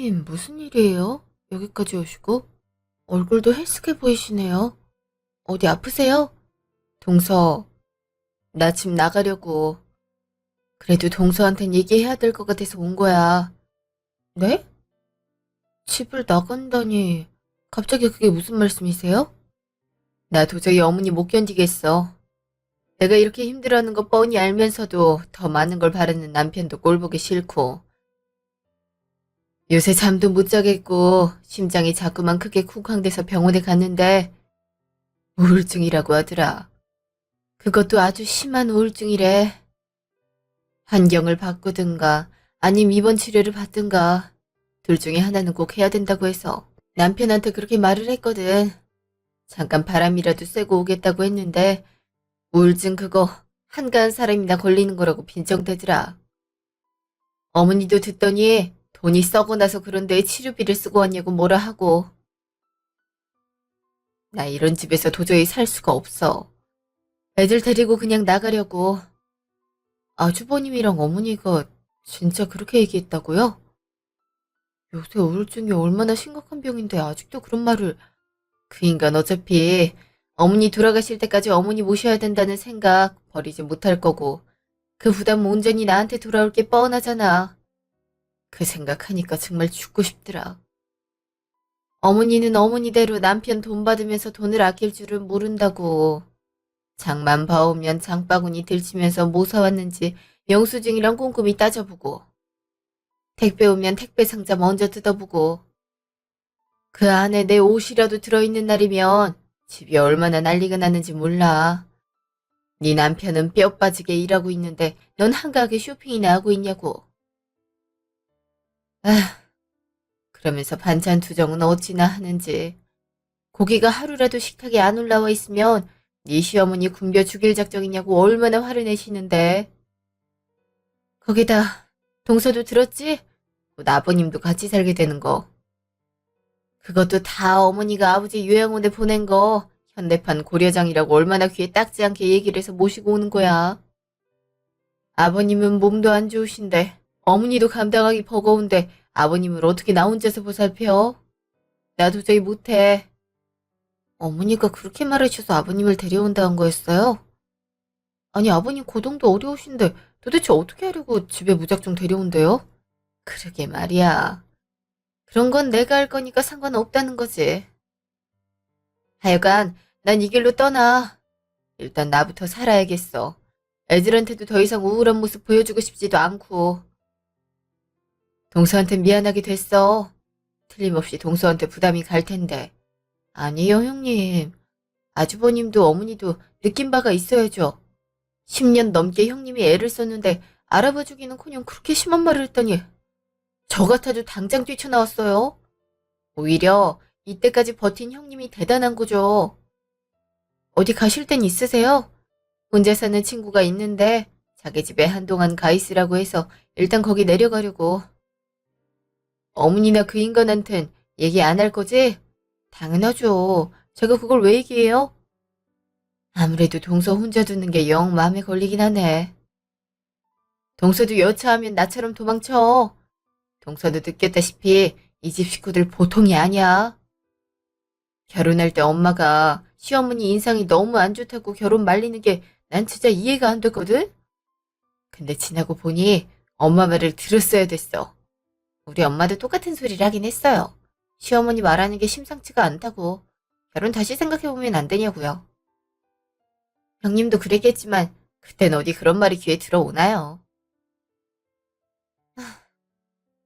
어머님, 무슨 일이에요? 여기까지 오시고? 얼굴도 헬스케 보이시네요. 어디 아프세요? 동서, 나 집 나가려고. 그래도 동서한텐 얘기해야 될 것 같아서 온 거야. 네? 집을 나간다니. 갑자기 그게 무슨 말씀이세요? 나 도저히 어머니 못 견디겠어. 내가 이렇게 힘들어하는 거 뻔히 알면서도 더 많은 걸 바라는 남편도 꼴보기 싫고. 요새 잠도 못 자겠고 심장이 자꾸만 크게 쿵쾅대서 병원에 갔는데 우울증이라고 하더라. 그것도 아주 심한 우울증이래. 환경을 바꾸든가 아님 입원 치료를 받든가 둘 중에 하나는 꼭 해야 된다고 해서 남편한테 그렇게 말을 했거든. 잠깐 바람이라도 쐬고 오겠다고 했는데 우울증 그거 한가한 사람이나 걸리는 거라고 빈정대더라. 어머니도 듣더니 돈이 썩어 나서 그런데 치료비를 쓰고 왔냐고 뭐라 하고. 나 이런 집에서 도저히 살 수가 없어. 애들 데리고 그냥 나가려고. 아주버님이랑 어머니가 진짜 그렇게 얘기했다고요? 요새 우울증이 얼마나 심각한 병인데 아직도 그런 말을. 그 인간 어차피 어머니 돌아가실 때까지 어머니 모셔야 된다는 생각 버리지 못할 거고 그 부담 온전히 나한테 돌아올 게 뻔하잖아. 그 생각하니까 정말 죽고 싶더라. 어머니는 어머니대로 남편 돈 받으면서 돈을 아낄 줄은 모른다고. 장만 봐오면 장바구니 들치면서 뭐 사왔는지 영수증이랑 꼼꼼히 따져보고 택배 오면 택배 상자 먼저 뜯어보고 그 안에 내 옷이라도 들어있는 날이면 집이 얼마나 난리가 났는지 몰라. 네 남편은 뼈 빠지게 일하고 있는데 넌 한가하게 쇼핑이나 하고 있냐고. 아, 그러면서 반찬 투정은 어찌나 하는지. 고기가 하루라도 식탁에 안 올라와 있으면 네 시어머니 굶겨 죽일 작정이냐고 얼마나 화를 내시는데. 거기다 동서도 들었지? 곧 아버님도 같이 살게 되는 거. 그것도 다 어머니가 아버지 요양원에 보낸 거 현대판 고려장이라고 얼마나 귀에 딱지 않게 얘기를 해서 모시고 오는 거야. 아버님은 몸도 안 좋으신데 어머니도 감당하기 버거운데 아버님을 어떻게 나 혼자서 보살펴? 나 도저히 못해. 어머니가 그렇게 말하셔서 아버님을 데려온다는 거였어요? 아니 아버님 고동도 어려우신데 도대체 어떻게 하려고 집에 무작정 데려온대요? 그러게 말이야. 그런 건 내가 할 거니까 상관없다는 거지. 하여간 난 이 길로 떠나. 일단 나부터 살아야겠어. 애들한테도 더 이상 우울한 모습 보여주고 싶지도 않고. 동서한테 미안하게 됐어. 틀림없이 동서한테 부담이 갈 텐데. 아니요 형님. 아주버님도 어머니도 느낀 바가 있어야죠. 10년 넘게 형님이 애를 썼는데 알아봐주기는커녕 그렇게 심한 말을 했더니 저 같아도 당장 뛰쳐나왔어요. 오히려 이때까지 버틴 형님이 대단한 거죠. 어디 가실 땐 있으세요? 혼자 사는 친구가 있는데 자기 집에 한동안 가 있으라고 해서 일단 거기 내려가려고. 어머니나 그 인간한텐 얘기 안 할 거지? 당연하죠. 제가 그걸 왜 얘기해요? 아무래도 동서 혼자 두는 게 영 마음에 걸리긴 하네. 동서도 여차하면 나처럼 도망쳐. 동서도 느꼈다시피 이 집 식구들 보통이 아니야. 결혼할 때 엄마가 시어머니 인상이 너무 안 좋다고 결혼 말리는 게 난 진짜 이해가 안 되거든? 근데 지나고 보니 엄마 말을 들었어야 됐어. 우리 엄마도 똑같은 소리를 하긴 했어요. 시어머니 말하는 게 심상치가 않다고. 결혼 다시 생각해보면 안 되냐고요. 형님도 그랬겠지만 그땐 어디 그런 말이 귀에 들어오나요?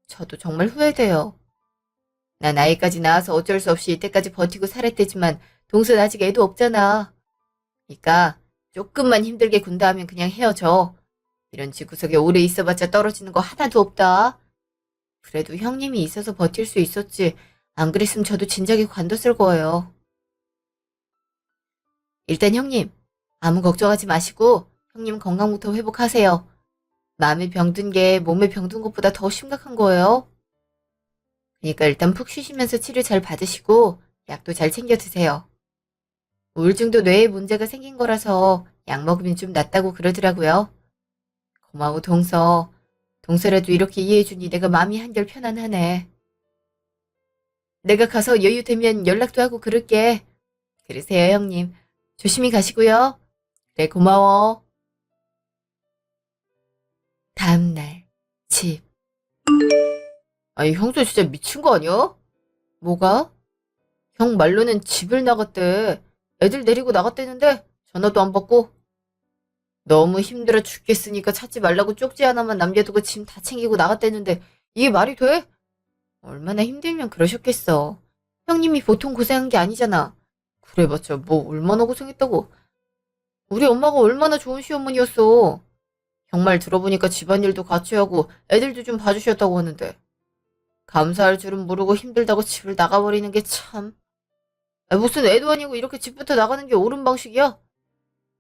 저도 정말 후회돼요. 난 아이까지 낳아서 어쩔 수 없이 이때까지 버티고 살았대지만 동선 아직 애도 없잖아. 그러니까 조금만 힘들게 군다 하면 그냥 헤어져. 이런 집구석에 오래 있어봤자 떨어지는 거 하나도 없다. 그래도 형님이 있어서 버틸 수 있었지. 안 그랬으면 저도 진작에 관뒀을 거예요. 일단 형님, 아무 걱정하지 마시고 형님 건강부터 회복하세요. 마음에 병든 게 몸에 병든 것보다 더 심각한 거예요. 그러니까 일단 푹 쉬시면서 치료 잘 받으시고 약도 잘 챙겨 드세요. 우울증도 뇌에 문제가 생긴 거라서 약 먹으면 좀 낫다고 그러더라고요. 고마워 동서. 동서라도 이렇게 이해해주니 내가 마음이 한결 편안하네. 내가 가서 여유 되면 연락도 하고 그럴게. 그러세요, 형님. 조심히 가시고요. 그래, 고마워. 다음날, 집. 아니, 형수 진짜 미친 거 아니야? 뭐가? 형 말로는 집을 나갔대. 애들 데리고 나갔대는데 전화도 안 받고. 너무 힘들어 죽겠으니까 찾지 말라고 쪽지 하나만 남겨두고 짐 다 챙기고 나갔대는데 이게 말이 돼? 얼마나 힘들면 그러셨겠어. 형님이 보통 고생한 게 아니잖아. 그래봤자 뭐 얼마나 고생했다고. 우리 엄마가 얼마나 좋은 시어머니였어. 형 말 들어보니까 집안일도 같이 하고 애들도 좀 봐주셨다고 하는데 감사할 줄은 모르고 힘들다고 집을 나가버리는 게 참. 무슨 애도 아니고 이렇게 집부터 나가는 게 옳은 방식이야?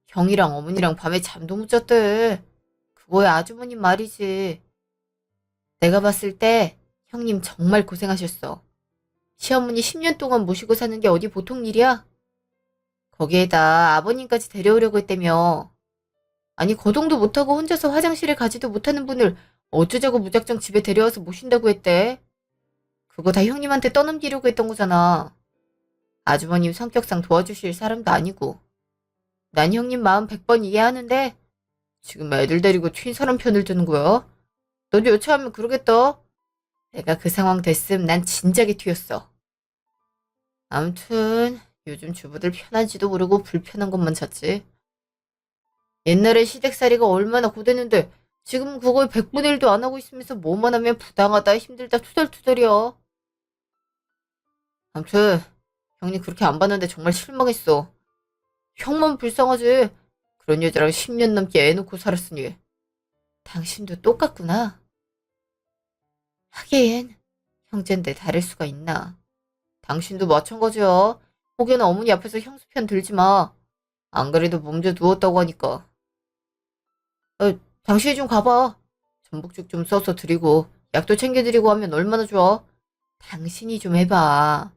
형이랑 어머니랑 밤에 잠도 못 잤대. 그거야 아주버님 말이지. 내가 봤을 때 형님 정말 고생하셨어. 시어머니 10년 동안 모시고 사는 게 어디 보통 일이야? 거기에다 아버님까지 데려오려고 했다며. 아니 거동도 못하고 혼자서 화장실에 가지도 못하는 분을 어쩌자고 무작정 집에 데려와서 모신다고 했대. 그거 다 형님한테 떠넘기려고 했던 거잖아. 아주버님 성격상 도와주실 사람도 아니고. 난 형님 마음 100번 이해하는데 지금 애들 데리고 튄 사람 편을 드는 거야? 너도 여차하면 그러겠다. 내가 그 상황 됐음 난 진작에 튀었어. 암튼 요즘 주부들 편한지도 모르고 불편한 것만 찾지. 옛날에 시댁살이가 얼마나 고됐는데 지금 그걸 100분의 1도 안 하고 있으면서 뭐만 하면 부당하다 힘들다 투덜투덜이야. 암튼 형님 그렇게 안 봤는데 정말 실망했어. 형만 불쌍하지. 그런 여자랑 10년 넘게 애 놓고 살았으니. 당신도 똑같구나. 하긴 형제인데 다를 수가 있나. 당신도 마찬가지야. 혹여나 어머니 앞에서 형수 편 들지 마. 안 그래도 몸져 누웠다고 하니까. 당신이 좀 가봐. 전복죽 좀 써서 드리고 약도 챙겨드리고 하면 얼마나 좋아. 당신이 좀 해봐.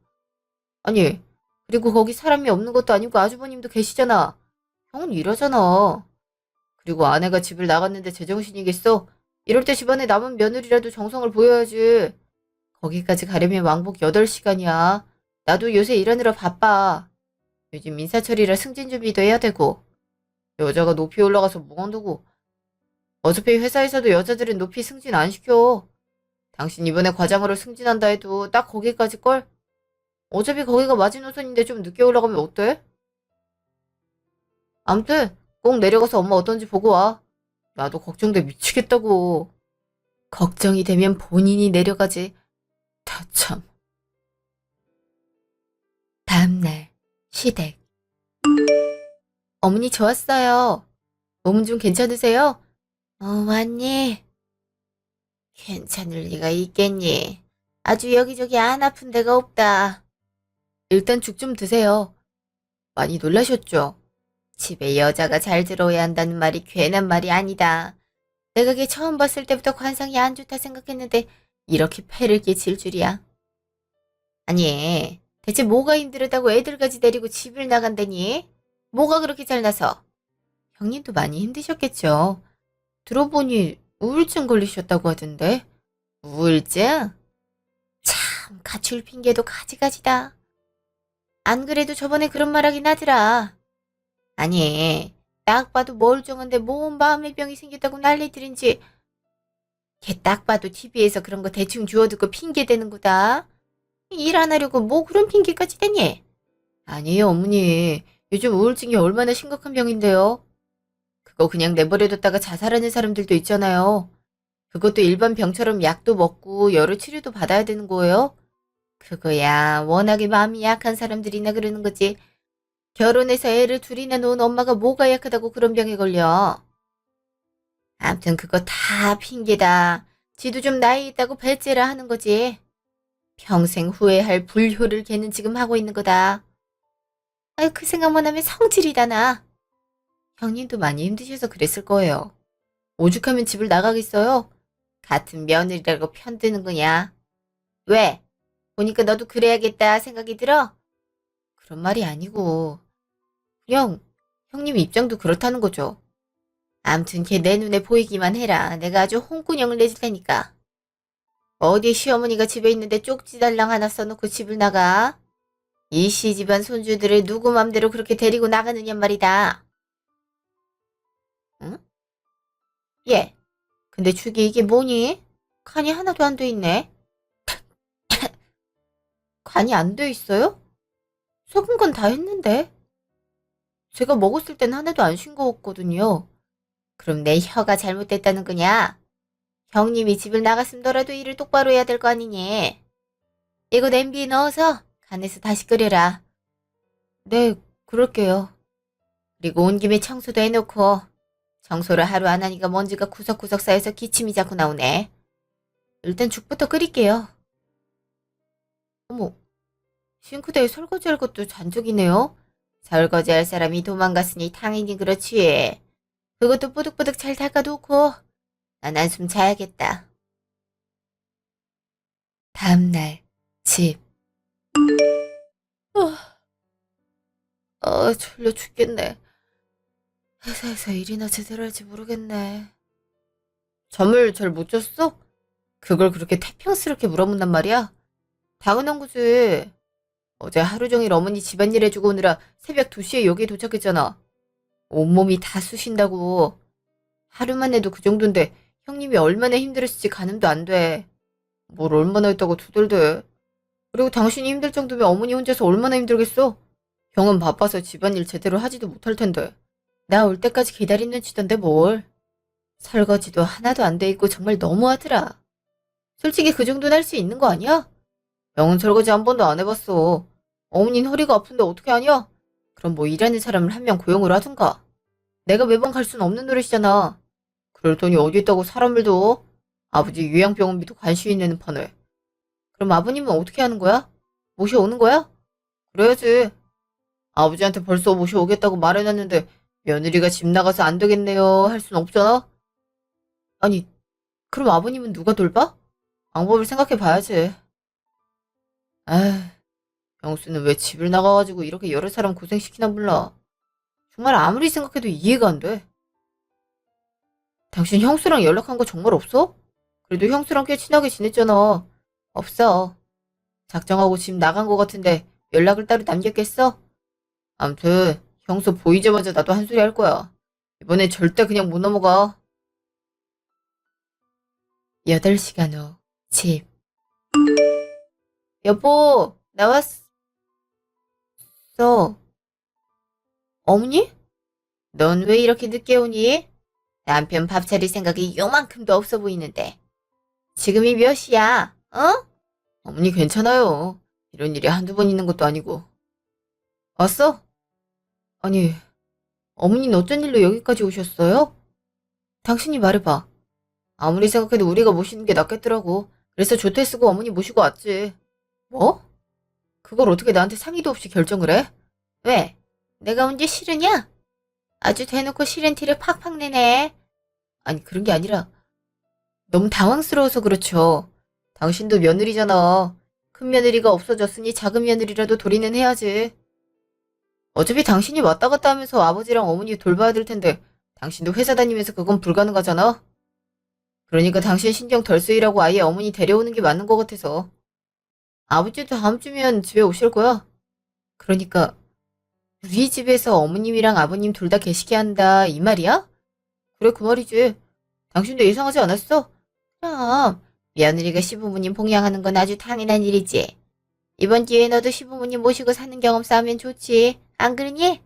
아니 그리고 거기 사람이 없는 것도 아니고 아주버님도 계시잖아. 형은 일하잖아. 그리고 아내가 집을 나갔는데 제정신이겠어? 이럴 때 집안에 남은 며느리라도 정성을 보여야지. 거기까지 가려면 왕복 8시간이야. 나도 요새 일하느라 바빠. 요즘 인사철이라 승진 준비도 해야 되고. 여자가 높이 올라가서 뭐 한다고. 어차피 회사에서도 여자들은 높이 승진 안 시켜. 당신 이번에 과장으로 승진한다 해도 딱 거기까지걸? 어차피 거기가 마지노선인데 좀 늦게 올라가면 어때? 암튼 꼭 내려가서 엄마 어떤지 보고 와. 나도 걱정돼 미치겠다고. 걱정이 되면 본인이 내려가지. 다 참. 다음날 시댁. 어머니 저 왔어요. 몸은 좀 괜찮으세요? 왔니? 괜찮을 리가 있겠니? 아주 여기저기 안 아픈 데가 없다. 일단 죽 좀 드세요. 많이 놀라셨죠? 집에 여자가 잘 들어오야 한다는 말이 괜한 말이 아니다. 내가 걔 처음 봤을 때부터 관상이 안 좋다 생각했는데 이렇게 폐를 끼칠 줄이야. 아니, 대체 뭐가 힘들었다고 애들까지 데리고 집을 나간다니? 뭐가 그렇게 잘나서? 형님도 많이 힘드셨겠죠. 들어보니 우울증 걸리셨다고 하던데. 우울증? 참, 가출 핑계도 가지가지다. 안 그래도 저번에 그런 말 하긴 하더라. 아니, 딱 봐도 멀쩡한데 뭔 마음의 병이 생겼다고 난리들인지. 걔 딱 봐도 TV에서 그런 거 대충 주워듣고 핑계 대는 거다. 일 안 하려고 뭐 그런 핑계까지 대니? 아니에요, 어머니. 요즘 우울증이 얼마나 심각한 병인데요. 그거 그냥 내버려뒀다가 자살하는 사람들도 있잖아요. 그것도 일반 병처럼 약도 먹고 여러 치료도 받아야 되는 거예요? 그거야 워낙에 마음이 약한 사람들이나 그러는 거지. 결혼해서 애를 둘이나 놓은 엄마가 뭐가 약하다고 그런 병에 걸려. 암튼 그거 다 핑계다. 지도 좀 나이 있다고 배째라 하는 거지. 평생 후회할 불효를 걔는 지금 하고 있는 거다. 아유 그 생각만 하면 성질이다 나. 형님도 많이 힘드셔서 그랬을 거예요. 오죽하면 집을 나가겠어요? 같은 며느리라고 편드는 거냐? 왜? 보니까 너도 그래야겠다 생각이 들어? 그런 말이 아니고 그냥 형님 입장도 그렇다는 거죠. 암튼 걔 내 눈에 보이기만 해라. 내가 아주 홍군형을 내줄 테니까. 어디 시어머니가 집에 있는데 쪽지달랑 하나 써놓고 집을 나가? 이 시집안 손주들을 누구 맘대로 그렇게 데리고 나가느냔 말이다. 응? 예. 근데 죽이 이게 뭐니? 간이 하나도 안 돼 있네. 간이 안 돼 있어요? 썩은 건 다 했는데. 제가 먹었을 땐 하나도 안 싱거웠거든요. 그럼 내 혀가 잘못됐다는 거냐? 형님이 집을 나갔음더라도 일을 똑바로 해야 될 거 아니니? 이거 냄비에 넣어서 간에서 다시 끓여라. 네, 그럴게요. 그리고 온 김에 청소도 해놓고 청소를 하루 안 하니까 먼지가 구석구석 쌓여서 기침이 자꾸 나오네. 일단 죽부터 끓일게요. 어머, 싱크대에 설거지할 것도 잔뜩이네요. 설거지할 사람이 도망갔으니 당연히 그렇지. 그것도 뿌득뿌득 잘 닦아놓고 난 한숨 자야겠다. 다음날 집. 졸려 죽겠네. 회사에서 일이나 제대로 할지 모르겠네. 잠을 잘 못 잤어? 그걸 그렇게 태평스럽게 물어본단 말이야? 당연한 거지. 어제 하루 종일 어머니 집안일 해주고 오느라 새벽 2시에 여기 도착했잖아. 온몸이 다 쑤신다고. 하루만 해도 그 정도인데 형님이 얼마나 힘들었을지 가늠도 안 돼. 뭘 얼마나 했다고 투덜대. 그리고 당신이 힘들 정도면 어머니 혼자서 얼마나 힘들겠어? 형은 바빠서 집안일 제대로 하지도 못할 텐데. 나 올 때까지 기다린 눈치던데 뭘. 설거지도 하나도 안 돼 있고 정말 너무하더라. 솔직히 그 정도는 할 수 있는 거 아니야? 형은 설거지 한 번도 안 해봤어. 어머니는 허리가 아픈데 어떻게 하냐? 그럼 뭐 일하는 사람을 한 명 고용을 하든가. 내가 매번 갈 수는 없는 노릇이잖아. 그럴 돈이 어디 있다고 사람을 둬? 아버지 요양병원비도 관심이 내는 판에. 그럼 아버님은 어떻게 하는 거야? 모셔오는 거야? 그래야지. 아버지한테 벌써 모셔오겠다고 말해놨는데 며느리가 집 나가서 안 되겠네요 할 순 없잖아? 아니, 그럼 아버님은 누가 돌봐? 방법을 생각해 봐야지. 에휴, 영수는 왜 집을 나가가지고 이렇게 여러 사람 고생시키나 몰라. 정말 아무리 생각해도 이해가 안 돼. 당신 형수랑 연락한 거 정말 없어? 그래도 형수랑 꽤 친하게 지냈잖아. 없어. 작정하고 집 나간 거 같은데 연락을 따로 남겼겠어? 암튼 형수 보이자마자 나도 한 소리 할 거야. 이번엔 절대 그냥 못 넘어가. 8시간 후 집. 여보, 나왔어. 어머니? 넌 왜 이렇게 늦게 오니? 남편 밥 차릴 생각이 요만큼도 없어 보이는데. 지금이 몇 시야? 어? 어머니 괜찮아요. 이런 일이 한두 번 있는 것도 아니고. 왔어? 아니, 어머니는 어쩐 일로 여기까지 오셨어요? 당신이 말해봐. 아무리 생각해도 우리가 모시는 게 낫겠더라고. 그래서 조퇴 쓰고 어머니 모시고 왔지. 뭐? 그걸 어떻게 나한테 상의도 없이 결정을 해? 왜? 내가 언제 싫으냐? 아주 대놓고 싫은 티를 팍팍 내네. 아니, 그런 게 아니라 너무 당황스러워서 그렇죠. 당신도 며느리잖아. 큰 며느리가 없어졌으니 작은 며느리라도 도리는 해야지. 어차피 당신이 왔다 갔다 하면서 아버지랑 어머니 돌봐야 될 텐데 당신도 회사 다니면서 그건 불가능하잖아. 그러니까 당신 신경 덜 쓰이라고 아예 어머니 데려오는 게 맞는 것 같아서. 아버지도 다음 주면 집에 오실 거야. 그러니까 우리 집에서 어머님이랑 아버님 둘 다 계시게 한다 이 말이야? 그래 그 말이지. 당신도 예상하지 않았어? 그럼 며느리가 시부모님 봉양하는 건 아주 당연한 일이지. 이번 기회에 너도 시부모님 모시고 사는 경험 쌓으면 좋지. 안 그러니?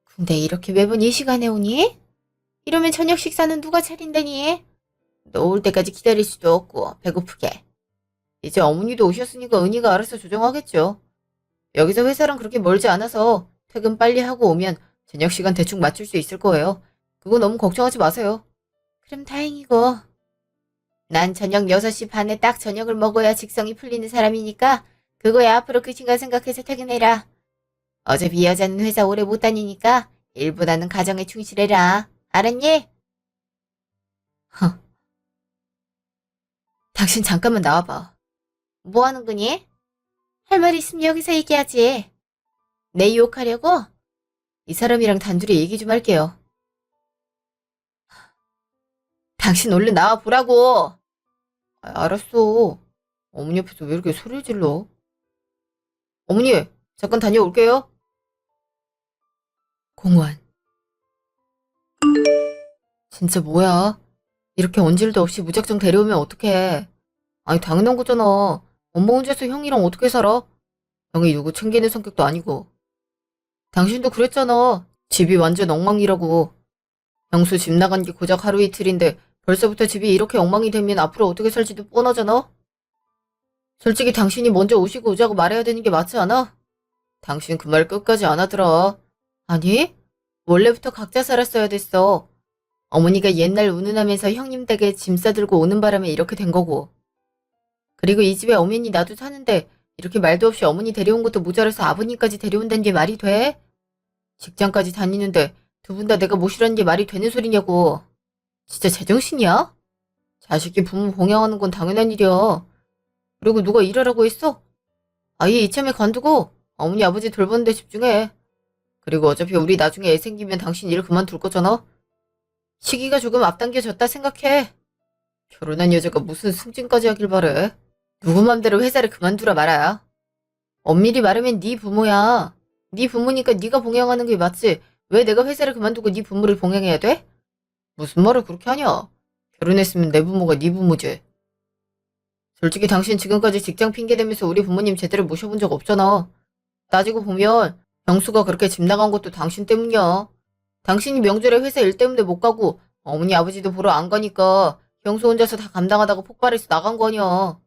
근데 이렇게 매번 이 시간에 오니? 이러면 저녁 식사는 누가 차린다니? 너 올 때까지 기다릴 수도 없고 배고프게. 이제 어머니도 오셨으니까 은희가 알아서 조정하겠죠. 여기서 회사랑 그렇게 멀지 않아서 퇴근 빨리 하고 오면 저녁 시간 대충 맞출 수 있을 거예요. 그거 너무 걱정하지 마세요. 그럼 다행이고. 난 저녁 6시 반에 딱 저녁을 먹어야 직성이 풀리는 사람이니까 그거야 앞으로 그 시간 생각해서 퇴근해라. 어차피 이 여자는 회사 오래 못 다니니까 일보다는 가정에 충실해라. 알았니? 허, 당신 잠깐만 나와봐. 뭐 하는 거니? 할 말 있으면 여기서 얘기하지. 내 유혹하려고? 이 사람이랑 단둘이 얘기 좀 할게요. 당신 얼른 나와 보라고. 알았어. 어머니 옆에서 왜 이렇게 소리를 질러? 어머니, 잠깐 다녀올게요. 공원. 진짜 뭐야? 이렇게 언질도 없이 무작정 데려오면 어떡해. 아니, 당연한 거잖아. 엄마 혼자서 형이랑 어떻게 살아? 형이 누구 챙기는 성격도 아니고. 당신도 그랬잖아. 집이 완전 엉망이라고. 형수 집 나간 게 고작 하루 이틀인데 벌써부터 집이 이렇게 엉망이 되면 앞으로 어떻게 살지도 뻔하잖아? 솔직히 당신이 먼저 오시고 오자고 말해야 되는 게 맞지 않아? 당신 그 말 끝까지 안 하더라. 아니, 원래부터 각자 살았어야 됐어. 어머니가 옛날 운운하면서 형님 댁에 짐 싸들고 오는 바람에 이렇게 된 거고. 그리고 이 집에 어머니 나도 사는데 이렇게 말도 없이 어머니 데려온 것도 모자라서 아버님까지 데려온다는 게 말이 돼? 직장까지 다니는데 두 분 다 내가 모시라는 게 말이 되는 소리냐고. 진짜 제정신이야? 자식이 부모 봉양하는 건 당연한 일이야. 그리고 누가 일하라고 했어? 아예 이참에 관두고 어머니 아버지 돌보는 데 집중해. 그리고 어차피 우리 나중에 애 생기면 당신 일 그만둘 거잖아? 시기가 조금 앞당겨졌다 생각해. 결혼한 여자가 무슨 승진까지 하길 바래. 누구 맘대로 회사를 그만두라 말아야. 엄밀히 말하면 네 부모야. 네 부모니까 네가 봉양하는 게 맞지. 왜 내가 회사를 그만두고 네 부모를 봉양해야 돼? 무슨 말을 그렇게 하냐? 결혼했으면 내 부모가 네 부모지. 솔직히 당신 지금까지 직장 핑계 대면서 우리 부모님 제대로 모셔본 적 없잖아. 따지고 보면 병수가 그렇게 집 나간 것도 당신 때문이야. 당신이 명절에 회사 일 때문에 못 가고 어머니 아버지도 보러 안 가니까 병수 혼자서 다 감당하다가 폭발해서 나간 거 아니야.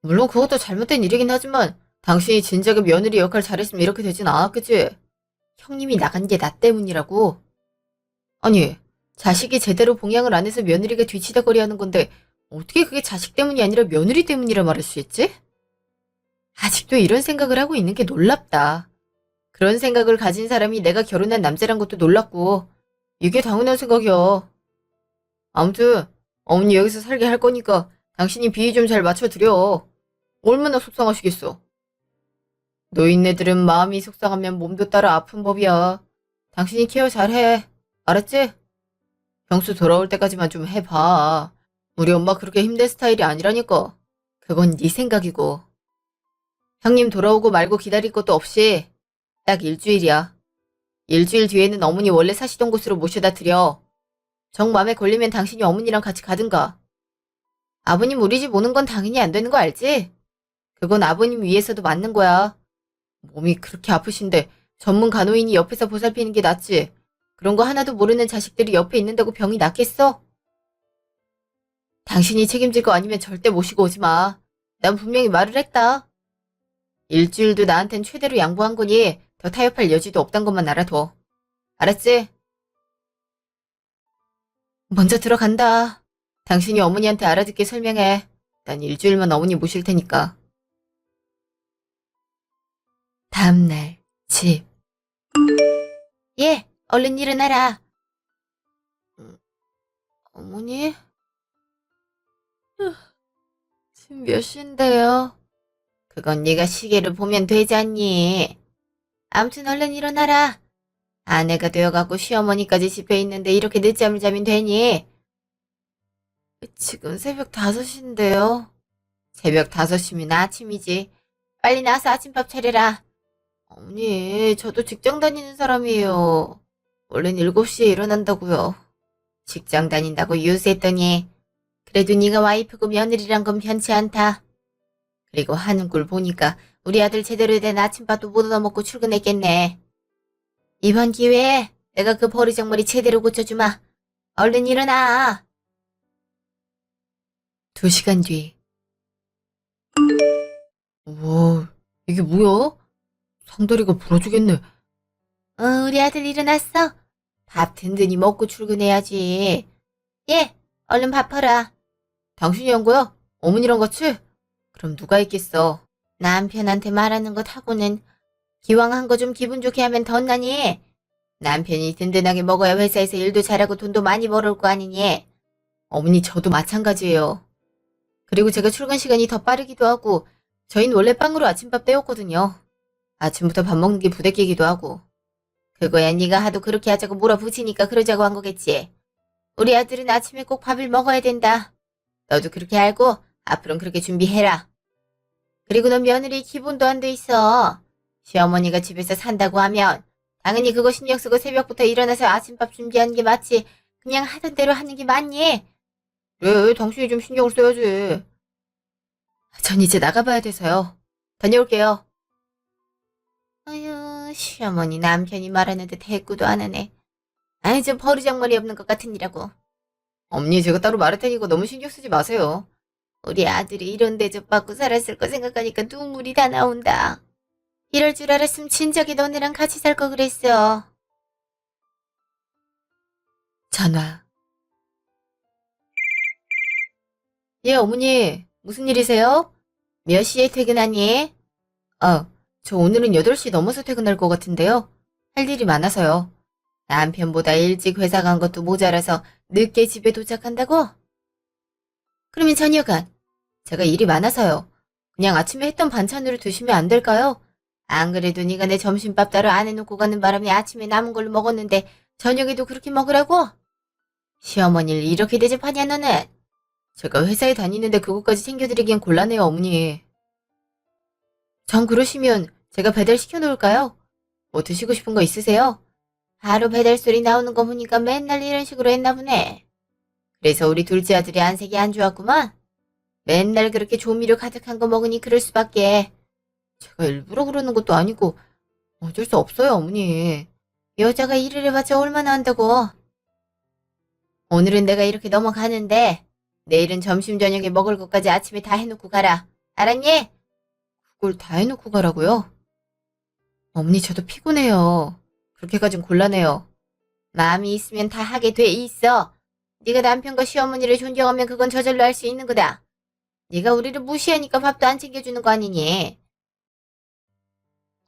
물론 그것도 잘못된 일이긴 하지만 당신이 진작에 며느리 역할 잘했으면 이렇게 되진 않았겠지. 형님이 나간 게 나 때문이라고. 아니, 자식이 제대로 봉양을 안 해서 며느리가 뒤치다거리 하는 건데 어떻게 그게 자식 때문이 아니라 며느리 때문이라 말할 수 있지? 아직도 이런 생각을 하고 있는 게 놀랍다. 그런 생각을 가진 사람이 내가 결혼한 남자란 것도 놀랍고 이게 당연한 생각이야. 아무튼 어머니 여기서 살게 할 거니까 당신이 비위 좀 잘 맞춰드려. 얼마나 속상하시겠어. 노인네들은 마음이 속상하면 몸도 따라 아픈 법이야. 당신이 케어 잘해. 알았지? 병수 돌아올 때까지만 좀 해봐. 우리 엄마 그렇게 힘든 스타일이 아니라니까. 그건 네 생각이고. 형님 돌아오고 말고 기다릴 것도 없이 딱 일주일이야. 일주일 뒤에는 어머니 원래 사시던 곳으로 모셔다 드려. 정 맘에 걸리면 당신이 어머니랑 같이 가든가. 아버님 우리 집 오는 건 당연히 안 되는 거 알지? 그건 아버님 위해서도 맞는 거야. 몸이 그렇게 아프신데 전문 간호인이 옆에서 보살피는 게 낫지. 그런 거 하나도 모르는 자식들이 옆에 있는다고 병이 낫겠어? 당신이 책임질 거 아니면 절대 모시고 오지 마. 난 분명히 말을 했다. 일주일도 나한텐 최대로 양보한 거니 더 타협할 여지도 없단 것만 알아둬. 알았지? 먼저 들어간다. 당신이 어머니한테 알아듣게 설명해. 난 일주일만 어머니 모실 테니까. 다음날 집. 예, 얼른 일어나라. 어머니? 지금 몇 시인데요? 그건 네가 시계를 보면 되지 않니? 아무튼 얼른 일어나라. 아내가 되어갖고 시어머니까지 집에 있는데 이렇게 늦잠을 자면 되니? 지금 새벽 5시인데요. 새벽 5시면 아침이지. 빨리 나와서 아침밥 차려라. 어머니, 저도 직장 다니는 사람이에요. 원래는 7시에 일어난다고요. 직장 다닌다고 유세했더니 그래도 네가 와이프고 며느리란 건 편치 않다. 그리고 하는 꼴 보니까 우리 아들 제대로 된 아침밥도 못 얻어먹고 출근했겠네. 이번 기회에 내가 그 버리장머리 제대로 고쳐주마. 얼른 일어나. 2시간 뒤. 우와, 이게 뭐야? 상다리가 부러지겠네. 우리 아들 일어났어? 밥 든든히 먹고 출근해야지. 예, 얼른 밥하라. 당신이 한 거야? 어머니랑 같이? 그럼 누가 있겠어? 남편한테 말하는 것 하고는 기왕 한 거 좀 기분 좋게 하면 덧나니? 남편이 든든하게 먹어야 회사에서 일도 잘하고 돈도 많이 벌을 거 아니니? 어머니 저도 마찬가지예요. 그리고 제가 출근 시간이 더 빠르기도 하고 저희는 원래 빵으로 아침밥 때웠거든요. 아침부터 밥 먹는 게 부대끼기도 하고. 그거야 네가 하도 그렇게 하자고 몰아붙이니까 그러자고 한 거겠지. 우리 아들은 아침에 꼭 밥을 먹어야 된다. 너도 그렇게 알고 앞으로는 그렇게 준비해라. 그리고 넌 며느리 기본도 안 돼 있어. 시어머니가 집에서 산다고 하면 당연히 그거 신경 쓰고 새벽부터 일어나서 아침밥 준비하는 게 맞지. 그냥 하던 대로 하는 게 맞니? 그래, 당신이 좀 신경을 써야지. 전 이제 나가봐야 돼서요. 다녀올게요. 아유, 시어머니 남편이 말하는데 대꾸도 안 하네. 아이, 좀 버르장머리 없는 것 같으니라고. 어머니, 제가 따로 말할 테니까 너무 신경 쓰지 마세요. 우리 아들이 이런 대접받고 살았을 거 생각하니까 눈물이 다 나온다. 이럴 줄 알았으면 진작에 너네랑 같이 살 거 그랬어. 전화. 예, 어머니. 무슨 일이세요? 몇 시에 퇴근하니? 저 오늘은 8시 넘어서 퇴근할 것 같은데요. 할 일이 많아서요. 남편보다 일찍 회사 간 것도 모자라서 늦게 집에 도착한다고? 그러면 저녁은? 제가 일이 많아서요. 그냥 아침에 했던 반찬으로 드시면 안 될까요? 안 그래도 네가 내 점심밥 따로 안 해놓고 가는 바람에 아침에 남은 걸로 먹었는데 저녁에도 그렇게 먹으라고? 시어머니를 이렇게 대접하냐 너는? 제가 회사에 다니는데 그것까지 챙겨드리기엔 곤란해요, 어머니. 전 그러시면 제가 배달 시켜놓을까요? 뭐 드시고 싶은 거 있으세요? 하루 배달 소리 나오는 거 보니까 맨날 이런 식으로 했나 보네. 그래서 우리 둘째 아들이 안색이 안 좋았구만. 맨날 그렇게 조미료 가득한 거 먹으니 그럴 수밖에. 제가 일부러 그러는 것도 아니고 어쩔 수 없어요, 어머니. 여자가 일을 해봤자 얼마나 한다고. 오늘은 내가 이렇게 넘어가는데 내일은 점심 저녁에 먹을 것까지 아침에 다 해놓고 가라. 알았니? 그걸 다 해놓고 가라고요? 어머니, 저도 피곤해요. 그렇게까진 곤란해요. 마음이 있으면 다 하게 돼 있어. 네가 남편과 시어머니를 존경하면 그건 저절로 할 수 있는 거다. 네가 우리를 무시하니까 밥도 안 챙겨주는 거 아니니?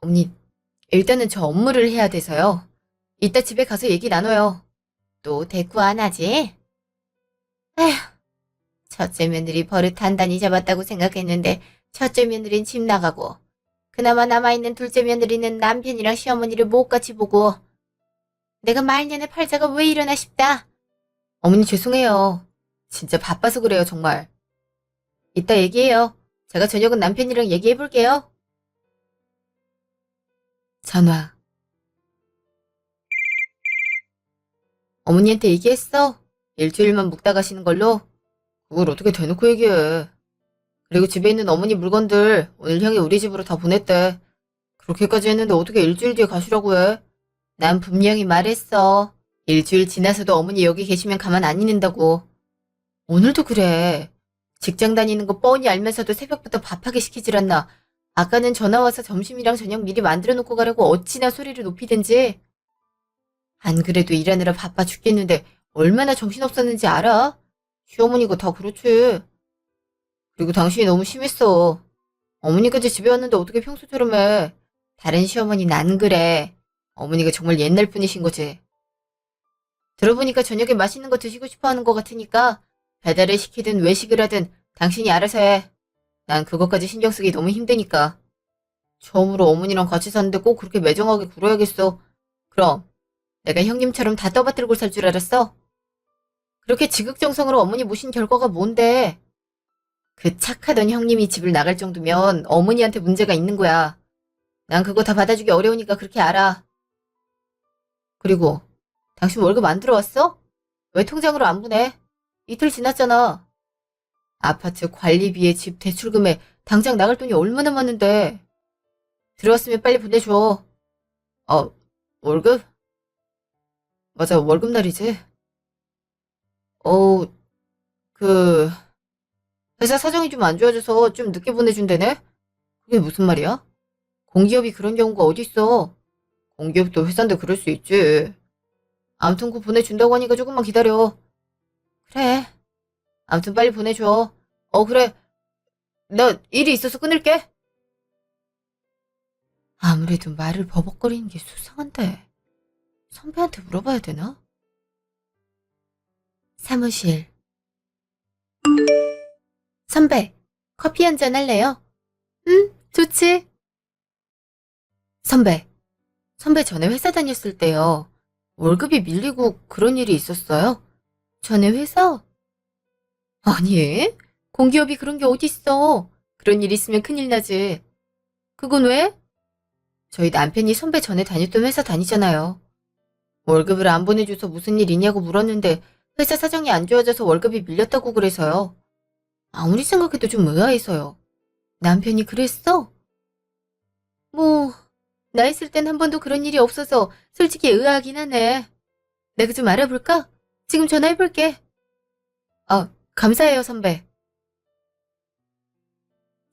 어머니, 일단은 저 업무를 해야 돼서요. 이따 집에 가서 얘기 나눠요. 또 대꾸 안 하지? 에휴, 첫째 며느리 버릇 단단히 잡았다고 생각했는데 첫째 며느리는 집 나가고 그나마 남아있는 둘째 며느리는 남편이랑 시어머니를 못 같이 보고 내가 말년에 팔자가 왜 이러나 싶다. 어머니 죄송해요. 진짜 바빠서 그래요, 정말. 이따 얘기해요. 제가 저녁은 남편이랑 얘기해볼게요. 전화. 어머니한테 얘기했어? 일주일만 묵다 가시는 걸로? 그걸 어떻게 대놓고 얘기해. 그리고 집에 있는 어머니 물건들 오늘 형이 우리 집으로 다 보냈대. 그렇게까지 했는데 어떻게 일주일 뒤에 가시라고 해? 난 분명히 말했어. 일주일 지나서도 어머니 여기 계시면 가만 안 있는다고. 오늘도 그래. 직장 다니는 거 뻔히 알면서도 새벽부터 밥하게 시키질 않나. 아까는 전화 와서 점심이랑 저녁 미리 만들어 놓고 가라고 어찌나 소리를 높이든지. 안 그래도 일하느라 바빠 죽겠는데 얼마나 정신없었는지 알아? 시어머니가 다 그렇지. 그리고 당신이 너무 심했어. 어머니까지 집에 왔는데 어떻게 평소처럼 해. 다른 시어머니는 안 그래. 어머니가 정말 옛날 분이신 거지. 들어보니까 저녁에 맛있는 거 드시고 싶어 하는 것 같으니까 배달을 시키든 외식을 하든 당신이 알아서 해. 난 그것까지 신경 쓰기 너무 힘드니까. 처음으로 어머니랑 같이 사는데 꼭 그렇게 매정하게 굴어야겠어. 그럼 내가 형님처럼 다 떠받들고 살 줄 알았어? 그렇게 지극정성으로 어머니 모신 결과가 뭔데? 그 착하던 형님이 집을 나갈 정도면 어머니한테 문제가 있는 거야. 난 그거 다 받아주기 어려우니까 그렇게 알아. 그리고 당신 월급 안 들어왔어? 왜 통장으로 안 보내? 이틀 지났잖아. 아파트 관리비에 집 대출금에 당장 나갈 돈이 얼마나 많은데. 들어왔으면 빨리 보내줘. 월급? 맞아, 월급날이지. 어, 그, 회사 사정이 좀 안 좋아져서 좀 늦게 보내준다네? 그게 무슨 말이야? 공기업이 그런 경우가 어딨어. 공기업도 회사인데 그럴 수 있지. 아무튼 그 보내준다고 하니까 조금만 기다려. 그래. 아무튼 빨리 보내줘. 그래. 나 일이 있어서 끊을게. 아무래도 말을 버벅거리는 게 수상한데. 선배한테 물어봐야 되나? 사무실. 선배, 커피 한잔 할래요? 응, 좋지. 선배 전에 회사 다녔을 때요. 월급이 밀리고 그런 일이 있었어요? 전에 회사? 아니, 공기업이 그런 게 어딨어. 그런 일 있으면 큰일 나지. 그건 왜? 저희 남편이 선배 전에 다녔던 회사 다니잖아요. 월급을 안 보내줘서 무슨 일 있냐고 물었는데 회사 사정이 안 좋아져서 월급이 밀렸다고 그래서요. 아무리 생각해도 좀 의아해서요. 남편이 그랬어? 뭐, 나 있을 땐 한 번도 그런 일이 없어서 솔직히 의아하긴 하네. 내가 좀 알아볼까? 지금 전화해볼게. 감사해요, 선배.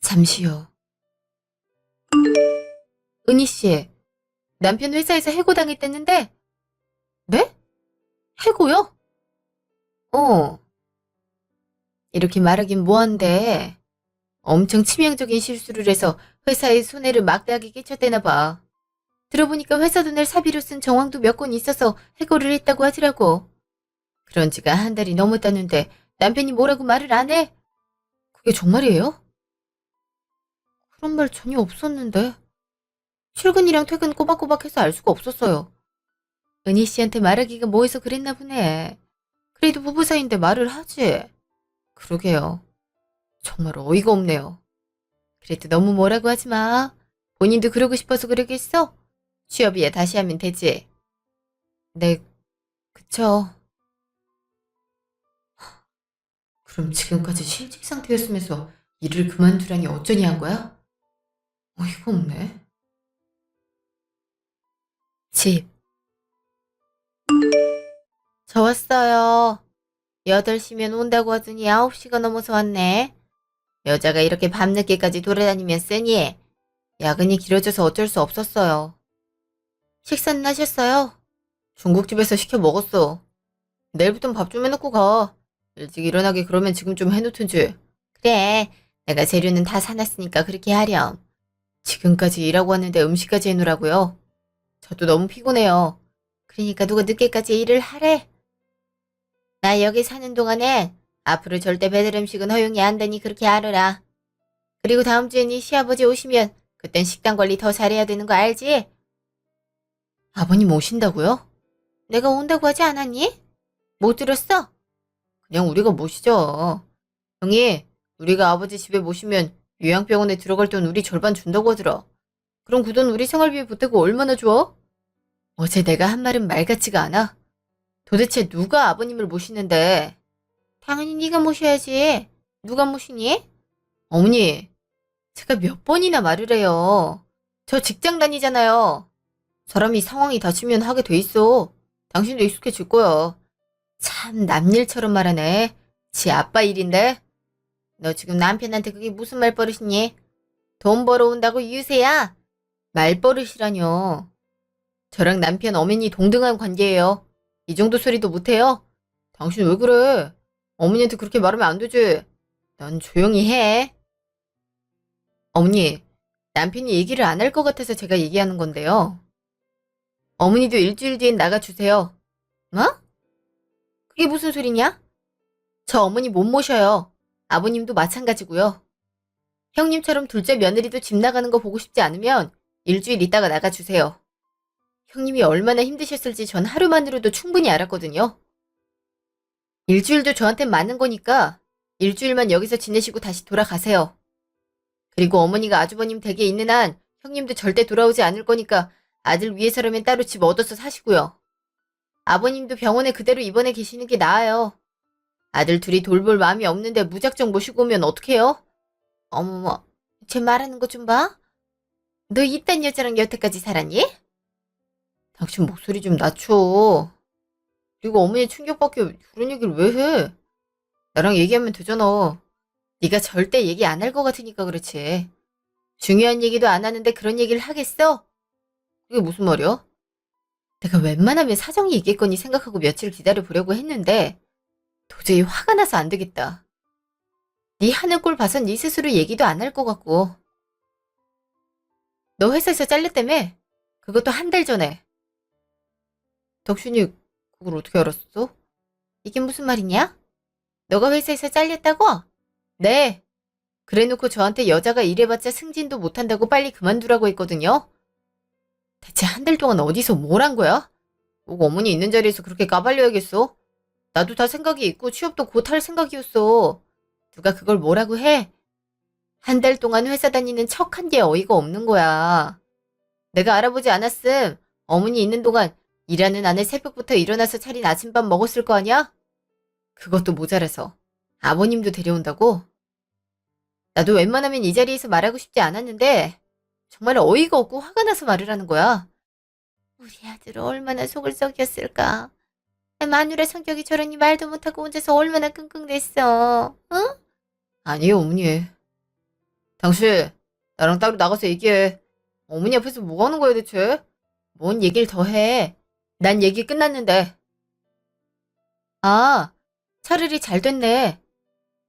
잠시요. 은희 씨, 남편 회사에서 해고당했댔는데, 네? 해고요? 어, 이렇게 말하긴 뭐한데, 엄청 치명적인 실수를 해서 회사에 손해를 막대하게 끼쳤대나 봐. 들어보니까 회사 돈을 사비로 쓴 정황도 몇 건 있어서 해고를 했다고 하더라고. 그런 지가 한 달이 넘었다는데 남편이 뭐라고 말을 안 해? 그게 정말이에요? 그런 말 전혀 없었는데. 출근이랑 퇴근 꼬박꼬박 해서 알 수가 없었어요. 은희 씨한테 말하기가 뭐해서 그랬나 보네. 그래도 부부 사이인데 말을 하지. 그러게요. 정말 어이가 없네요. 그래도 너무 뭐라고 하지 마. 본인도 그러고 싶어서 그러겠어? 취업이야 다시 하면 되지. 네, 그쵸. 그럼 지금까지 실직 상태였으면서 일을 그만두라니 어쩌니 한 거야? 어이가 없네. 집. 저 왔어요. 8시면 온다고 하더니 9시가 넘어서 왔네. 여자가 이렇게 밤늦게까지 돌아다니면 쓰니 야근이 길어져서 어쩔 수 없었어요. 식사는 하셨어요? 중국집에서 시켜 먹었어. 내일부턴 밥 좀 해놓고 가. 일찍 일어나게 그러면 지금 좀 해놓든지. 그래, 내가 재료는 다 사놨으니까 그렇게 하렴. 지금까지 일하고 왔는데 음식까지 해놓으라고요? 저도 너무 피곤해요. 그러니까 누가 늦게까지 일을 하래? 나 여기 사는 동안엔 앞으로 절대 배달 음식은 허용이 안 되니 그렇게 알아라. 그리고 다음 주에 네 시아버지 오시면 그땐 식단 관리 더 잘해야 되는 거 알지? 아버님 오신다고요? 내가 온다고 하지 않았니? 못 들었어? 그냥 우리가 모시죠. 형이 우리가 아버지 집에 모시면 요양병원에 들어갈 돈 우리 절반 준다고 하더라. 그럼 그 돈 우리 생활비에 보태고 얼마나 좋아? 어제 내가 한 말은 말 같지가 않아. 도대체 누가 아버님을 모시는데? 당연히 네가 모셔야지. 누가 모시니? 어머니, 제가 몇 번이나 말을 해요. 저 직장 다니잖아요. 사람이 상황이 닥치면 하게 돼 있어. 당신도 익숙해질 거야. 참 남일처럼 말하네. 지 아빠 일인데. 너 지금 남편한테 그게 무슨 말버릇이니? 돈 벌어온다고 유세야? 말버릇이라뇨. 저랑 남편 엄연히 동등한 관계예요. 이 정도 소리도 못해요? 당신 왜 그래? 어머니한테 그렇게 말하면 안 되지. 넌 조용히 해. 어머니, 남편이 얘기를 안 할 것 같아서 제가 얘기하는 건데요. 어머니도 일주일 뒤엔 나가주세요. 뭐? 그게 무슨 소리냐? 저 어머니 못 모셔요. 아버님도 마찬가지고요. 형님처럼 둘째 며느리도 집 나가는 거 보고 싶지 않으면 일주일 있다가 나가주세요. 형님이 얼마나 힘드셨을지 전 하루만으로도 충분히 알았거든요. 일주일도 저한텐 많은 거니까 일주일만 여기서 지내시고 다시 돌아가세요. 그리고 어머니가 아주버님 댁에 있는 한 형님도 절대 돌아오지 않을 거니까 아들 위해서라면 따로 집 얻어서 사시고요. 아버님도 병원에 그대로 입원해 계시는 게 나아요. 아들 둘이 돌볼 마음이 없는데 무작정 모시고 오면 어떡해요? 어머머, 제 말하는 거 좀 봐. 너 이딴 여자랑 여태까지 살았니? 당신 목소리 좀 낮춰. 그리고 어머니 충격받게 그런 얘기를 왜 해? 나랑 얘기하면 되잖아. 네가 절대 얘기 안 할 것 같으니까 그렇지. 중요한 얘기도 안 하는데 그런 얘기를 하겠어? 그게 무슨 말이야? 내가 웬만하면 사정이 있겠거니 생각하고 며칠 기다려보려고 했는데 도저히 화가 나서 안 되겠다. 네 하는 꼴 봐선 네 스스로 얘기도 안 할 것 같고. 너 회사에서 잘렸다며? 그것도 한 달 전에. 덕순이 그걸 어떻게 알았어? 이게 무슨 말이냐? 너가 회사에서 잘렸다고? 네. 그래놓고 저한테 여자가 일해봤자 승진도 못한다고 빨리 그만두라고 했거든요. 대체 한 달 동안 어디서 뭘 한 거야? 꼭 어머니 있는 자리에서 그렇게 까발려야겠어? 나도 다 생각이 있고 취업도 곧 할 생각이었어. 누가 그걸 뭐라고 해? 한 달 동안 회사 다니는 척한 게 어이가 없는 거야. 내가 알아보지 않았음. 어머니 있는 동안 일하는 아내 새벽부터 일어나서 차린 아침밥 먹었을 거 아니야? 그것도 모자라서 아버님도 데려온다고? 나도 웬만하면 이 자리에서 말하고 싶지 않았는데 정말 어이가 없고 화가 나서 말을 하는 거야. 우리 아들 얼마나 속을 썩였을까. 마누라 성격이 저러니 말도 못하고 혼자서 얼마나 끙끙댔어. 응? 아니에요, 어머니. 당신 나랑 따로 나가서 얘기해. 어머니 앞에서 뭐 하는 거야 대체? 뭔 얘기를 더 해. 난 얘기 끝났는데. 아, 차라리 잘 됐네.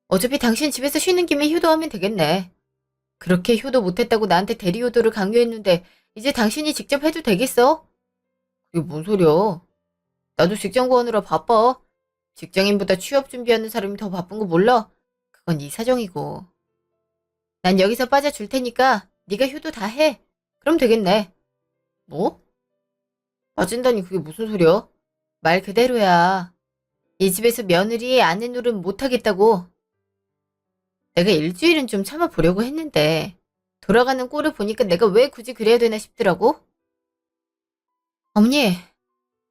어차피 당신 집에서 쉬는 김에 효도하면 되겠네. 그렇게 효도 못했다고 나한테 대리 효도를 강요했는데 이제 당신이 직접 해도 되겠어? 그게 뭔 소리야. 나도 직장 구하느라 바빠. 직장인보다 취업 준비하는 사람이 더 바쁜 거 몰라? 그건 네 사정이고. 난 여기서 빠져줄 테니까 네가 효도 다 해. 그럼 되겠네. 뭐? 빠진다니 그게 무슨 소리야? 말 그대로야. 이 집에서 며느리 아내 노릇 못하겠다고. 내가 일주일은 좀 참아보려고 했는데 돌아가는 꼴을 보니까 내가 왜 굳이 그래야 되나 싶더라고. 어머니,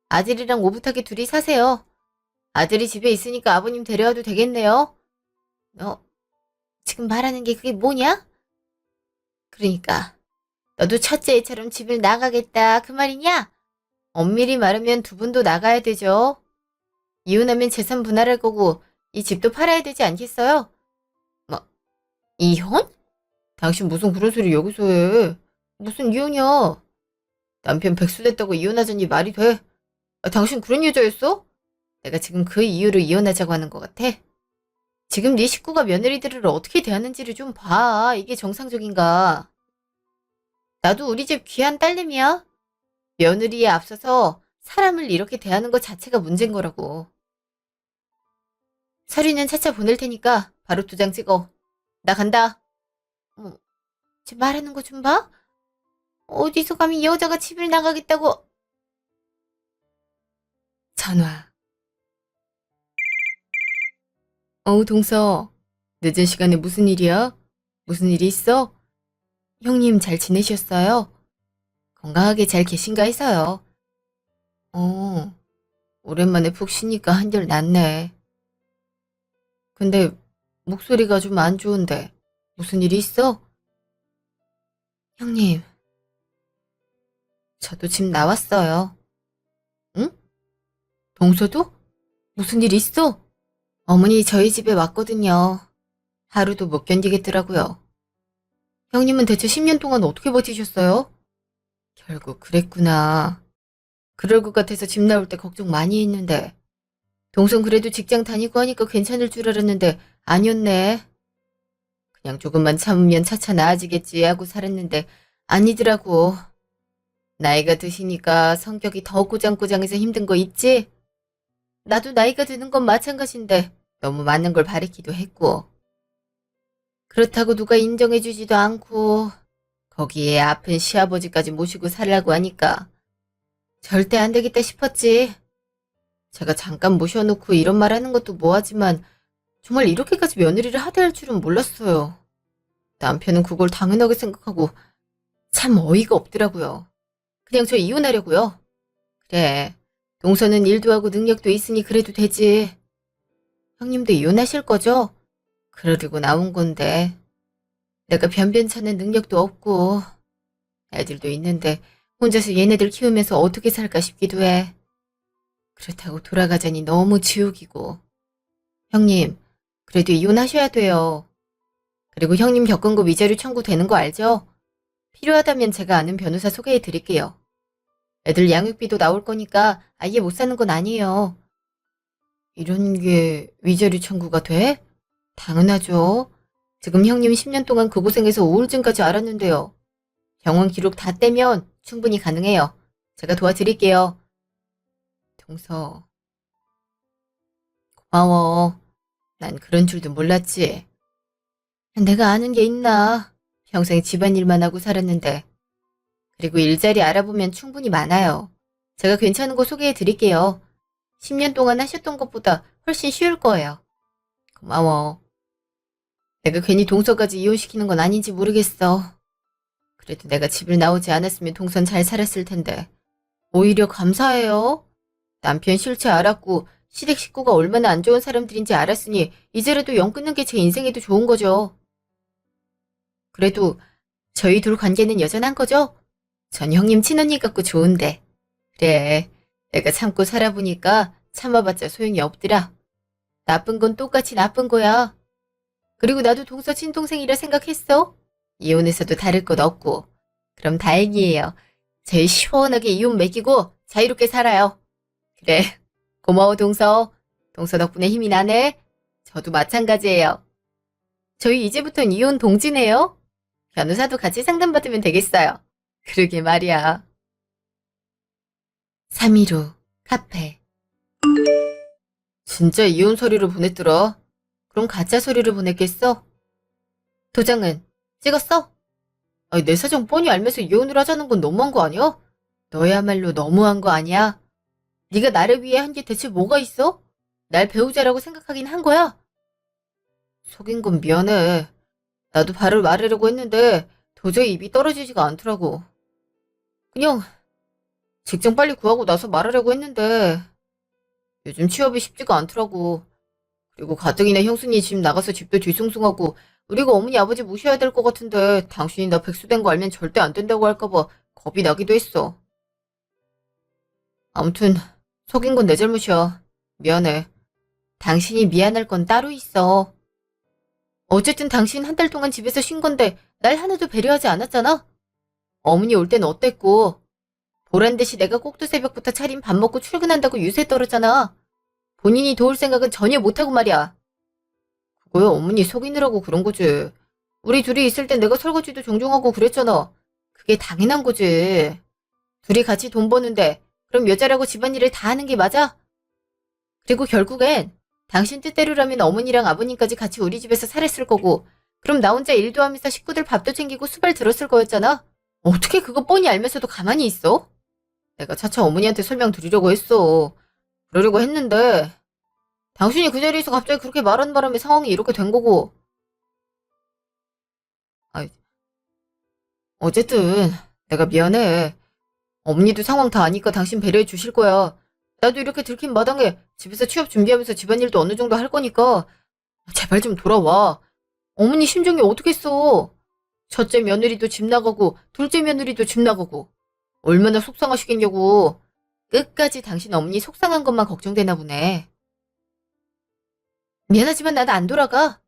아들이랑 오붓하게 둘이 사세요. 아들이 집에 있으니까 아버님 데려와도 되겠네요. 너 지금 말하는 게 그게 뭐냐? 그러니까 너도 첫째 애처럼 집을 나가겠다 그 말이냐? 엄밀히 말하면 두 분도 나가야 되죠. 이혼하면 재산 분할할 거고 이 집도 팔아야 되지 않겠어요? 뭐 이혼? 당신 무슨 그런 소리 여기서 해. 무슨 이혼이야. 남편 백수 됐다고 이혼하자니 말이 돼. 아, 당신 그런 여자였어? 내가 지금 그 이유로 이혼하자고 하는 것 같아? 지금 네 식구가 며느리들을 어떻게 대하는지를 좀 봐. 이게 정상적인가. 나도 우리 집 귀한 딸내미야. 며느리에 앞서서 사람을 이렇게 대하는 것 자체가 문제인 거라고. 서류는 차차 보낼 테니까 바로 2장 찍어. 나 간다. 어, 쟤 말하는 거 좀 봐. 어디서 감히 여자가 집을 나가겠다고. 전화. 어우, 동서. 늦은 시간에 무슨 일이야? 무슨 일이 있어? 형님 잘 지내셨어요? 건강하게 잘 계신가 해서요. 어, 오랜만에 푹 쉬니까 한결 낫네. 근데 목소리가 좀 안 좋은데 무슨 일이 있어? 형님, 저도 집 나왔어요. 응? 동서도? 무슨 일 있어? 어머니 저희 집에 왔거든요. 하루도 못 견디겠더라고요. 형님은 대체 10년 동안 어떻게 버티셨어요? 결국 그랬구나. 그럴 것 같아서 집 나올 때 걱정 많이 했는데. 동선 그래도 직장 다니고 하니까 괜찮을 줄 알았는데 아니었네. 그냥 조금만 참으면 차차 나아지겠지 하고 살았는데 아니더라고. 나이가 드시니까 성격이 더 꼬장꼬장해서 힘든 거 있지? 나도 나이가 드는 건 마찬가지인데 너무 많은 걸 바랬기도 했고. 그렇다고 누가 인정해주지도 않고 거기에 아픈 시아버지까지 모시고 살라고 하니까 절대 안 되겠다 싶었지. 제가 잠깐 모셔놓고 이런 말 하는 것도 뭐하지만 정말 이렇게까지 며느리를 하대할 줄은 몰랐어요. 남편은 그걸 당연하게 생각하고 참 어이가 없더라고요. 그냥 저 이혼하려고요. 그래, 동서는 일도 하고 능력도 있으니 그래도 되지. 형님도 이혼하실 거죠? 그러려고 나온 건데 내가 변변찮은 능력도 없고 애들도 있는데 혼자서 얘네들 키우면서 어떻게 살까 싶기도 해. 그렇다고 돌아가자니 너무 지옥이고. 형님, 그래도 이혼하셔야 돼요. 그리고 형님 겪은 거 위자료 청구되는 거 알죠? 필요하다면 제가 아는 변호사 소개해 드릴게요. 애들 양육비도 나올 거니까 아예 못 사는 건 아니에요. 이런 게 위자료 청구가 돼? 당연하죠. 지금 형님 10년 동안 그 고생해서 우울증까지 앓았는데요. 병원 기록 다 떼면 충분히 가능해요. 제가 도와드릴게요. 동서, 고마워. 난 그런 줄도 몰랐지. 내가 아는 게 있나. 평생 집안일만 하고 살았는데. 그리고 일자리 알아보면 충분히 많아요. 제가 괜찮은 거 소개해 드릴게요. 10년 동안 하셨던 것보다 훨씬 쉬울 거예요. 고마워. 내가 괜히 동서까지 이혼시키는 건 아닌지 모르겠어. 그래도 내가 집을 나오지 않았으면 동선 잘 살았을 텐데. 오히려 감사해요. 남편 실체 알았고 시댁 식구가 얼마나 안 좋은 사람들인지 알았으니 이제라도 연 끊는 게 제 인생에도 좋은 거죠. 그래도 저희 둘 관계는 여전한 거죠? 전 형님 친언니 같고 좋은데. 그래, 내가 참고 살아보니까 참아봤자 소용이 없더라. 나쁜 건 똑같이 나쁜 거야. 그리고 나도 동서 친동생이라 생각했어. 이혼해서도 다를 것 없고. 그럼 다행이에요. 제일 시원하게 이혼 매기고 자유롭게 살아요. 그래, 고마워 동서. 동서 덕분에 힘이 나네. 저도 마찬가지예요. 저희 이제부턴 이혼 동지네요. 변호사도 같이 상담받으면 되겠어요. 그러게 말이야. 3일 후 카페. 진짜 이혼 서류를 보냈더라. 그럼 가짜 서류를 보냈겠어? 도장은 찍었어? 아니, 내 사정 뻔히 알면서 이혼을 하자는 건 너무한 거 아니야? 너야말로 너무한 거 아니야? 네가 나를 위해 한 게 대체 뭐가 있어? 날 배우자라고 생각하긴 한 거야? 속인 건 미안해. 나도 바로 말하려고 했는데 도저히 입이 떨어지지가 않더라고. 그냥 직장 빨리 구하고 나서 말하려고 했는데 요즘 취업이 쉽지가 않더라고. 그리고 가뜩이나 형수님 집 나가서 집도 뒤숭숭하고 우리가 어머니 아버지 모셔야 될 것 같은데 당신이 나 백수된 거 알면 절대 안 된다고 할까봐 겁이 나기도 했어. 아무튼 속인 건 내 잘못이야. 미안해. 당신이 미안할 건 따로 있어. 어쨌든 당신 한 달 동안 집에서 쉰 건데 날 하나도 배려하지 않았잖아? 어머니 올 땐 어땠고 보란 듯이 내가 꼭두 새벽부터 차린 밥 먹고 출근한다고 유세 떨었잖아. 본인이 도울 생각은 전혀 못하고 말이야. 그거야 어머니 속이느라고 그런 거지. 우리 둘이 있을 땐 내가 설거지도 종종 하고 그랬잖아. 그게 당연한 거지. 둘이 같이 돈 버는데 그럼 여자라고 집안일을 다 하는 게 맞아? 그리고 결국엔 당신 뜻대로라면 어머니랑 아버님까지 같이 우리 집에서 살았을 거고 그럼 나 혼자 일도 하면서 식구들 밥도 챙기고 수발 들었을 거였잖아. 어떻게 그거 뻔히 알면서도 가만히 있어? 내가 차차 어머니한테 설명드리려고 했어. 그러려고 했는데 당신이 그 자리에서 갑자기 그렇게 말하는 바람에 상황이 이렇게 된 거고. 아, 어쨌든 내가 미안해. 어머니도 상황 다 아니까 당신 배려해 주실 거야. 나도 이렇게 들킨 마당에 집에서 취업 준비하면서 집안일도 어느 정도 할 거니까 제발 좀 돌아와. 어머니 심정이 어떻겠어. 첫째 며느리도 집 나가고 둘째 며느리도 집 나가고 얼마나 속상하시겠냐고. 끝까지 당신 어머니 속상한 것만 걱정되나 보네. 미안하지만 나는 안 돌아가.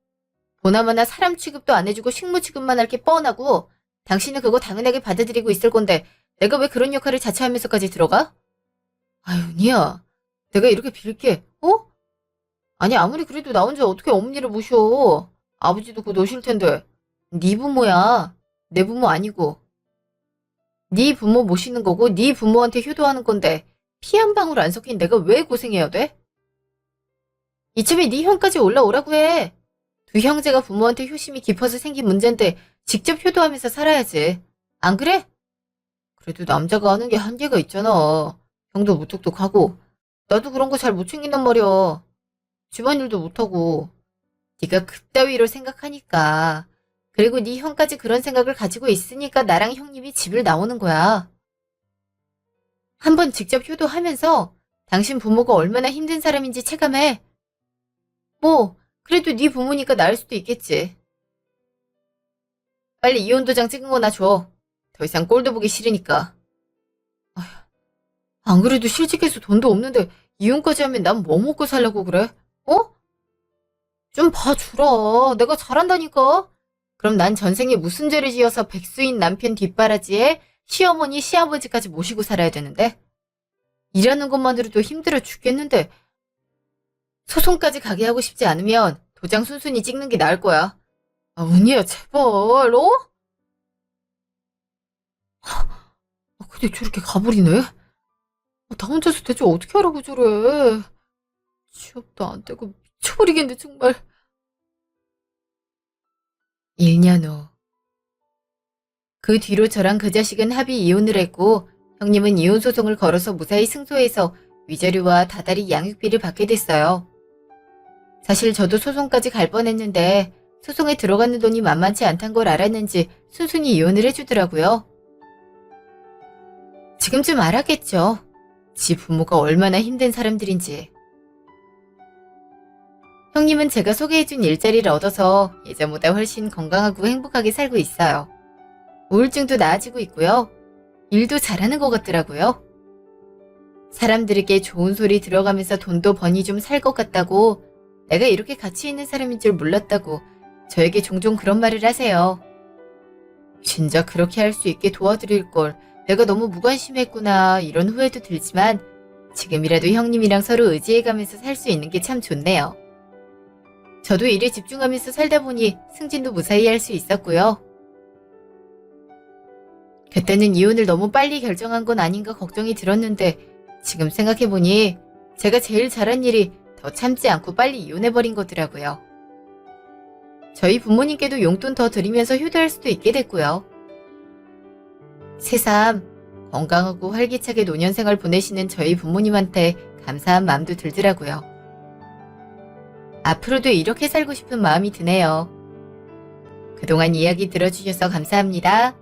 보나마나 사람 취급도 안 해주고 식무 취급만 할 게 뻔하고 당신은 그거 당연하게 받아들이고 있을 건데 내가 왜 그런 역할을 자처하면서까지 들어가? 아유, 니야. 내가 이렇게 빌게, 어? 아니, 아무리 그래도 나 혼자 어떻게 어머니를 모셔. 아버지도 곧 오실 텐데. 네 부모야. 내 부모 아니고. 네 부모 모시는 거고 네 부모한테 효도하는 건데 피 한 방울 안 섞인 내가 왜 고생해야 돼? 이참에 네 형까지 올라오라고 해. 두 형제가 부모한테 효심이 깊어서 생긴 문제인데 직접 효도하면서 살아야지. 안 그래? 그래도 남자가 하는 게 한계가 있잖아. 형도 무뚝뚝하고. 나도 그런 거 잘 못 챙긴단 말이야. 집안일도 못하고. 네가 그따위로 생각하니까. 그리고 네 형까지 그런 생각을 가지고 있으니까 나랑 형님이 집을 나오는 거야. 한번 직접 효도하면서 당신 부모가 얼마나 힘든 사람인지 체감해. 뭐 그래도 네 부모니까 나을 수도 있겠지. 빨리 이혼 도장 찍은 거나 줘. 더 이상 꼴도 보기 싫으니까. 아휴, 안 그래도 실직해서 돈도 없는데 이혼까지 하면 난 뭐 먹고 살려고 그래? 어? 좀 봐주라. 내가 잘한다니까. 그럼 난 전생에 무슨 죄를 지어서 백수인 남편 뒷바라지에 시어머니, 시아버지까지 모시고 살아야 되는데? 일하는 것만으로도 힘들어 죽겠는데 소송까지 가게 하고 싶지 않으면 도장 순순히 찍는 게 나을 거야. 아, 은희야, 제발, 어? 근데 저렇게 가버리네? 나 혼자서 대체 어떻게 하라고 저래? 취업도 안 되고 미쳐버리겠네, 정말. 1년 후. 그 뒤로 저랑 그 자식은 합의 이혼을 했고 형님은 이혼 소송을 걸어서 무사히 승소해서 위자료와 다달이 양육비를 받게 됐어요. 사실 저도 소송까지 갈 뻔했는데 소송에 들어가는 돈이 만만치 않단 걸 알았는지 순순히 이혼을 해주더라고요. 지금쯤 알았겠죠. 지 부모가 얼마나 힘든 사람들인지. 형님은 제가 소개해준 일자리를 얻어서 예전보다 훨씬 건강하고 행복하게 살고 있어요. 우울증도 나아지고 있고요. 일도 잘하는 것 같더라고요. 사람들에게 좋은 소리 들어가면서 돈도 버니 좀 살 것 같다고, 내가 이렇게 가치 있는 사람인 줄 몰랐다고 저에게 종종 그런 말을 하세요. 진짜 그렇게 할 수 있게 도와드릴 걸 내가 너무 무관심했구나 이런 후회도 들지만 지금이라도 형님이랑 서로 의지해가면서 살 수 있는 게 참 좋네요. 저도 일에 집중하면서 살다 보니 승진도 무사히 할 수 있었고요. 그때는 이혼을 너무 빨리 결정한 건 아닌가 걱정이 들었는데 지금 생각해보니 제가 제일 잘한 일이 더 참지 않고 빨리 이혼해버린 거더라고요. 저희 부모님께도 용돈 더 드리면서 효도할 수도 있게 됐고요. 새삼 건강하고 활기차게 노년생활 보내시는 저희 부모님한테 감사한 마음도 들더라고요. 앞으로도 이렇게 살고 싶은 마음이 드네요. 그동안 이야기 들어주셔서 감사합니다.